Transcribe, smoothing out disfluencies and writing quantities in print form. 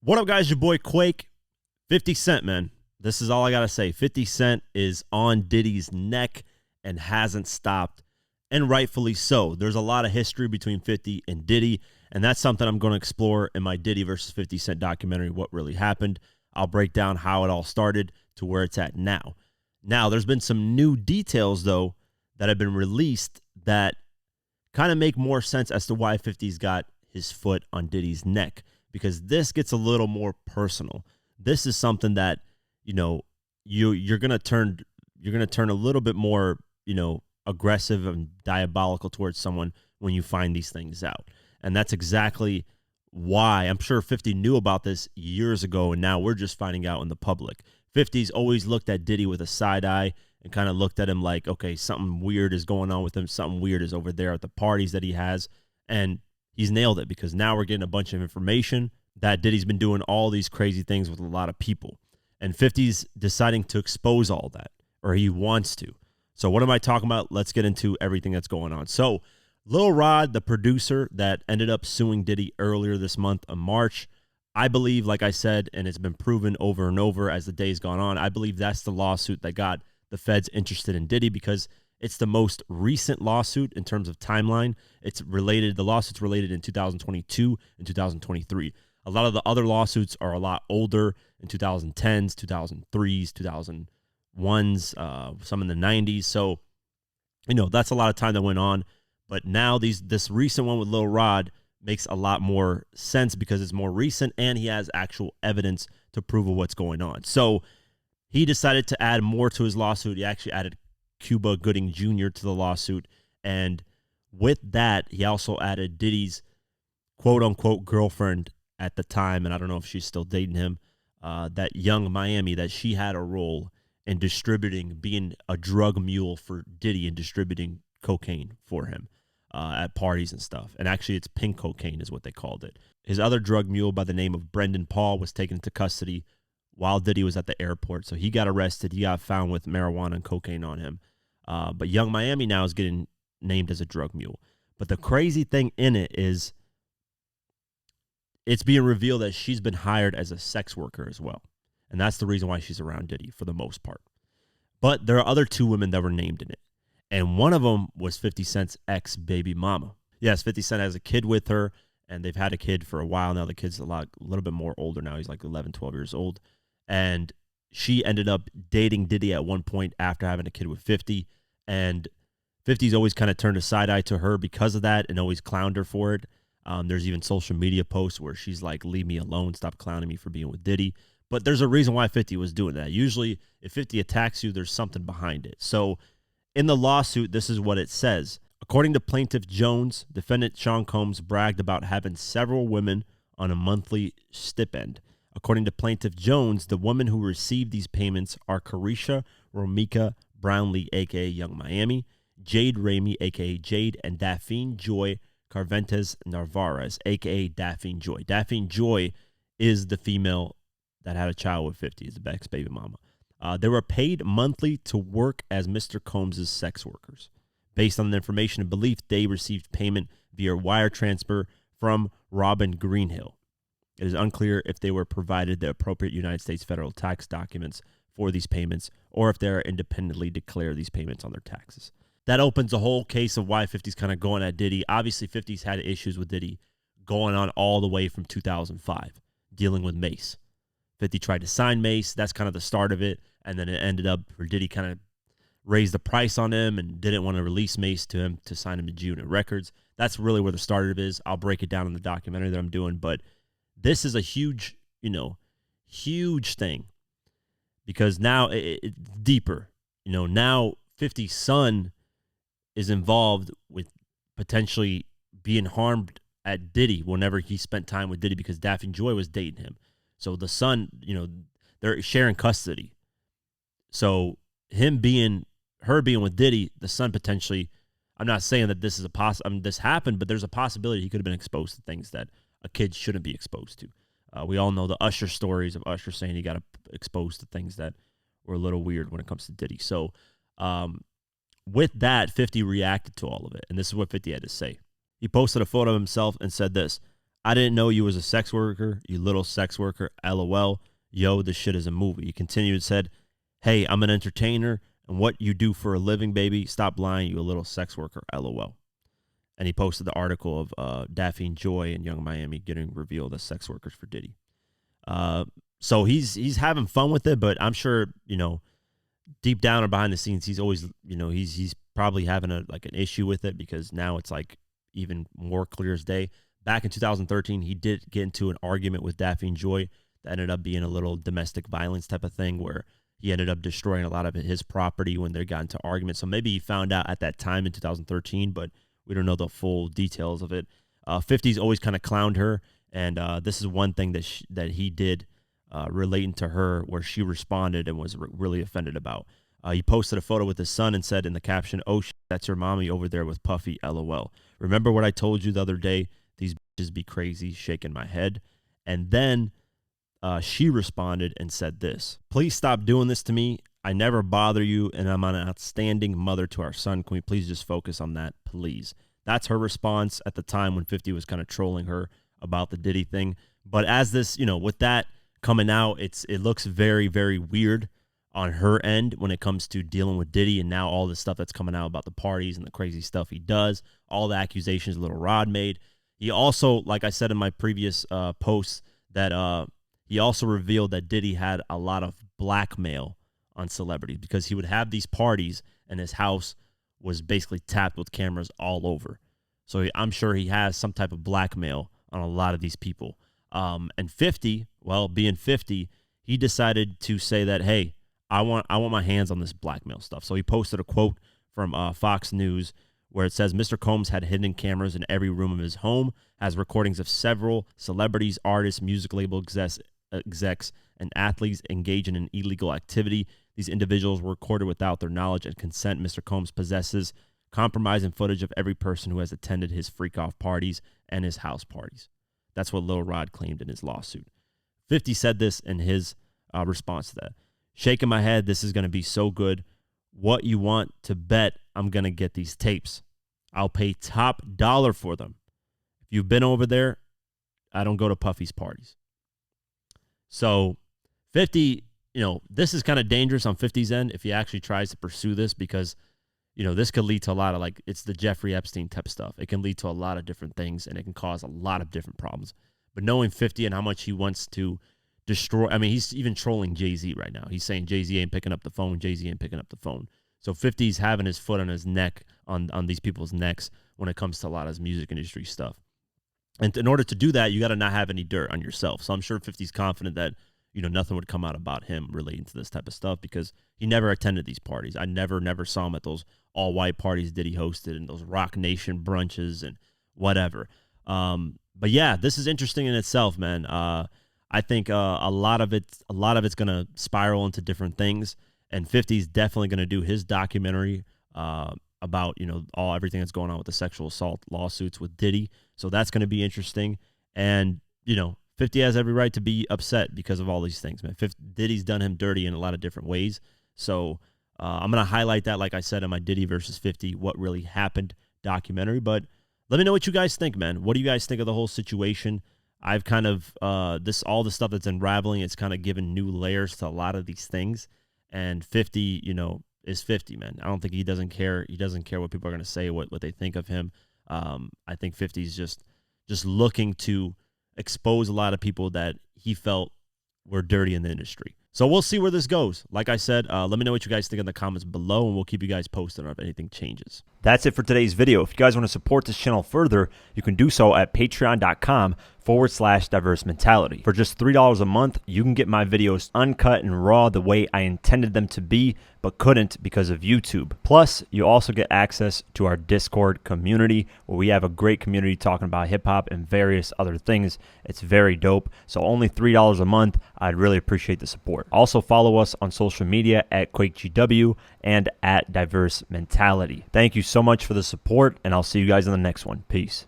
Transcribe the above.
What up, guys? Your boy Quake. 50 Cent, man. This is all I got to say. 50 Cent is on Diddy's neck and hasn't stopped, and rightfully so. There's a lot of history between 50 and Diddy, and that's something I'm going to explore in my Diddy versus 50 Cent documentary, What Really Happened. I'll break down how it all started to where it's at now. Now, there's been some new details, though, that have been released that kind of make more sense as to why 50's got his foot on Diddy's neck, because this gets a little more personal. This is something that, you're gonna turn a little bit more, aggressive and diabolical towards someone when you find these things out. And that's exactly why I'm sure 50 knew about this years ago, and now we're just finding out in the public. 50's always looked at Diddy with a side eye and kind of looked at him like, okay, something weird is going on with him. Something weird is over there at the parties that he has. And he's nailed it, because now we're getting a bunch of information that Diddy's been doing all these crazy things with a lot of people. And 50's deciding to expose all that, or he wants to. So what am I talking about? Let's get into everything that's going on. So Lil Rod, the producer that ended up suing Diddy earlier this month of March, I believe, like I said, and it's been proven over and over as the day's gone on, I believe that's the lawsuit that got the feds interested in Diddy, because it's the most recent lawsuit in terms of timeline. The lawsuit's related in 2022 and 2023. A lot of the other lawsuits are a lot older, in 2010s, 2003s, 2001s, some in the 90s. So, that's a lot of time that went on. But now this recent one with Lil Rod makes a lot more sense because it's more recent and he has actual evidence to prove of what's going on. So he decided to add more to his lawsuit. He actually added Cuba Gooding Jr. to the lawsuit. And with that, he also added Diddy's quote-unquote girlfriend at the time, and I don't know if she's still dating him, that Young Miami, that she had a role in being a drug mule for Diddy and distributing cocaine for him at parties and stuff. And actually, it's pink cocaine is what they called it. His other drug mule by the name of Brendan Paul was taken into custody while Diddy was at the airport. So he got arrested. He got found with marijuana and cocaine on him. But Young Miami now is getting named as a drug mule. But the crazy thing in it is it's being revealed that she's been hired as a sex worker as well. And that's the reason why she's around Diddy for the most part. But there are other two women that were named in it. And one of them was 50 Cent's ex-baby-mama. Yes, 50 Cent has a kid with her, and they've had a kid for a while now. The kid's a little bit more older now. He's like 11, 12 years old. And she ended up dating Diddy at one point after having a kid with 50. And 50's always kind of turned a side eye to her because of that and always clowned her for it. There's even social media posts where she's like, leave me alone, stop clowning me for being with Diddy. But there's a reason why 50 was doing that. Usually, if 50 attacks you, there's something behind it. So in the lawsuit, this is what it says. According to Plaintiff Jones, defendant Sean Combs bragged about having several women on a monthly stipend. According to Plaintiff Jones, the women who received these payments are Carisha Romika Brownlee, a.k.a. Young Miami, Jade Ramey, a.k.a. Jade, and Daphne Joy Carventes Narvaez, a.k.a. Daphne Joy. Daphne Joy is the female that had a child with 50, is the ex-baby-mama. They were paid monthly to work as Mr. Combs' sex workers. Based on the information and belief, they received payment via wire transfer from Robin Greenhill. It is unclear if they were provided the appropriate United States federal tax documents for these payments or if they are independently declare these payments on their taxes. That opens a whole case of why 50's kind of going at Diddy. Obviously, 50's had issues with Diddy going on all the way from 2005, dealing with Mace. 50 tried to sign Mace. That's kind of the start of it. And then it ended up where Diddy kind of raised the price on him and didn't want to release Mace to him to sign him to G-Unit Records. That's really where the start of it is. I'll break it down in the documentary that I'm doing. But this is a huge, huge thing. Because now it's deeper. Now 50's son is involved with potentially being harmed at Diddy whenever he spent time with Diddy, because Daphne Joy was dating him. So the son, they're sharing custody. So her being with Diddy, the son potentially, I'm not saying that this is this happened, but there's a possibility he could have been exposed to things that a kid shouldn't be exposed to. We all know the Usher stories of Usher saying he got exposed to things that were a little weird when it comes to Diddy. So with that, 50 reacted to all of it. And this is what 50 had to say. He posted a photo of himself and said this: I didn't know you was a sex worker, you little sex worker, LOL. Yo, this shit is a movie. He continued and said, hey, I'm an entertainer, and what you do for a living, baby, stop lying, you a little sex worker, LOL. And he posted the article of Daffy and Joy in Young Miami getting revealed as sex workers for Diddy. So he's having fun with it, but I'm sure, you know, deep down or behind the scenes, he's always, you know, he's probably having an issue with it, because now it's like even more clear as day. Back in 2013, he did get into an argument with Daffy and Joy that ended up being a little domestic violence type of thing, where he ended up destroying a lot of his property when they got into arguments. So maybe he found out at that time in 2013, but we don't know the full details of it. 50's always kind of clowned her, and this is one thing that he did relating to her, where she responded and was really offended about. He posted a photo with his son and said in the caption, "Oh, that's your mommy over there with Puffy, LOL. Remember what I told you the other day? These bitches be crazy," shaking my head. And then she responded and said this: "Please stop doing this to me. I never bother you, and I'm an outstanding mother to our son. Can we please just focus on that, please?" That's her response at the time when 50 was kind of trolling her about the Diddy thing. But as this, you know, with that coming out, it looks very, very weird on her end when it comes to dealing with Diddy, and now all the stuff that's coming out about the parties and the crazy stuff he does, all the accusations Lil Rod made. He also, like I said in my previous posts, that he also revealed that Diddy had a lot of blackmail on celebrities, because he would have these parties and his house was basically tapped with cameras all over. So I'm sure he has some type of blackmail on a lot of these people. And 50, well, being 50, he decided to say that, hey, I want my hands on this blackmail stuff. So he posted a quote from Fox News where it says, "Mr. Combs had hidden cameras in every room of his home, has recordings of several celebrities, artists, music label execs, and athletes engaging in illegal activity. These individuals were recorded without their knowledge and consent. Mr. Combs possesses compromising footage of every person who has attended his freak-off parties and his house parties." That's what Lil Rod claimed in his lawsuit. 50 said this in his response to that: "Shaking my head, this is going to be so good. What you want to bet I'm going to get these tapes. I'll pay top dollar for them. If you've been over there, I don't go to Puffy's parties." So 50, you know, this is kind of dangerous on 50's end if he actually tries to pursue this, because, you know, this could lead to a lot of, like, it's the Jeffrey Epstein type stuff. It can lead to a lot of different things, and it can cause a lot of different problems. But knowing 50 and how much he wants to destroy, I mean, he's even trolling Jay-Z right now. He's saying Jay-Z ain't picking up the phone, Jay-Z ain't picking up the phone. So 50's having his foot on his neck, on these people's necks when it comes to a lot of his music industry stuff. And in order to do that, you got to not have any dirt on yourself. So I'm sure 50's confident that, you know, nothing would come out about him relating to this type of stuff, because he never attended these parties. I never saw him at those all-white parties that he hosted and those Rock Nation brunches and whatever. But yeah, this is interesting in itself, man. I think a lot of it's going to spiral into different things, and 50's definitely going to do his documentary about, you know, everything that's going on with the sexual assault lawsuits with Diddy. So that's going to be interesting. And, you know, 50 has every right to be upset because of all these things, man. Diddy's done him dirty in a lot of different ways. So I'm going to highlight that, like I said, in my Diddy versus 50, what really happened documentary. But let me know what you guys think, man. What do you guys think of the whole situation? I've kind of, all the stuff that's unraveling, it's kind of given new layers to a lot of these things. And 50, you know, is 50, man. I don't think he doesn't care. He doesn't care what people are going to say, what they think of him. I think 50's just looking to expose a lot of people that he felt were dirty in the industry. So we'll see where this goes. Like I said, let me know what you guys think in the comments below, and we'll keep you guys posted on if anything changes. That's it for today's video. If you guys want to support this channel further, you can do so at patreon.com/diverse mentality. For just $3 a month, you can get my videos uncut and raw the way I intended them to be, but couldn't because of YouTube. Plus, you also get access to our Discord community, where we have a great community talking about hip-hop and various other things. It's very dope. So only $3 a month. I'd really appreciate the support. Also, follow us on social media at QuakeGW and at Diverse Mentality. Thank you so much for the support, and I'll see you guys in the next one. Peace.